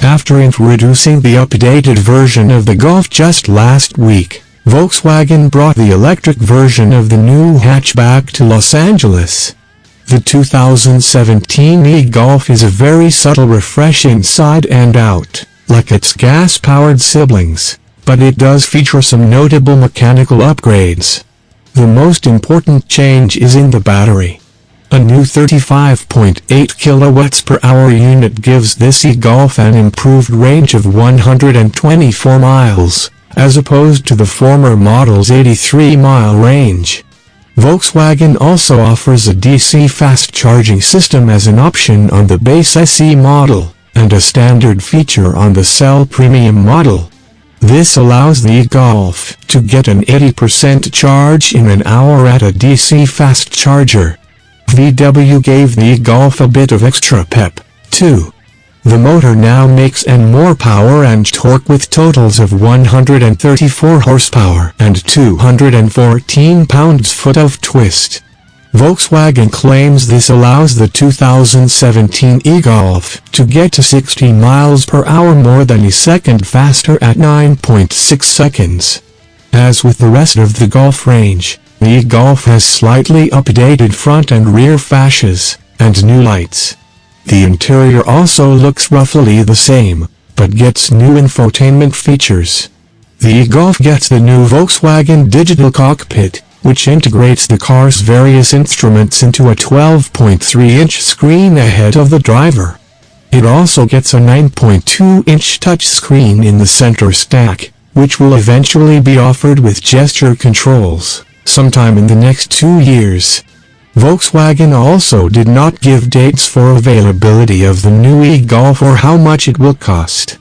After introducing the updated version of the Golf just last week, Volkswagen brought the electric version of the new hatchback to Los Angeles. The 2017 e-Golf is a very subtle refresh inside and out, like its gas-powered siblings, but it does feature some notable mechanical upgrades. The most important change is in the battery. A new 35.8 kilowatts per hour unit gives this e-Golf an improved range of 124 miles, as opposed to the former model's 83-mile range. Volkswagen also offers a DC fast charging system as an option on the base SE model, and a standard feature on the SEL Premium model. This allows the e-Golf to get an 80% charge in an hour at a DC fast charger. VW gave the e-Golf a bit of extra pep, too. The motor now makes more power and torque with totals of 134 horsepower and 214 pounds-foot of twist. Volkswagen claims this allows the 2017 e-Golf to get to 60 miles per hour more than a second faster at 9.6 seconds. As with the rest of the Golf range, the e-Golf has slightly updated front and rear fascias, and new lights. The interior also looks roughly the same, but gets new infotainment features. The e-Golf gets the new Volkswagen digital cockpit, which integrates the car's various instruments into a 12.3-inch screen ahead of the driver. It also gets a 9.2-inch touchscreen in the center stack, which will eventually be offered with gesture controls, sometime in the next 2 years. Volkswagen also did not give dates for availability of the new e-Golf or how much it will cost.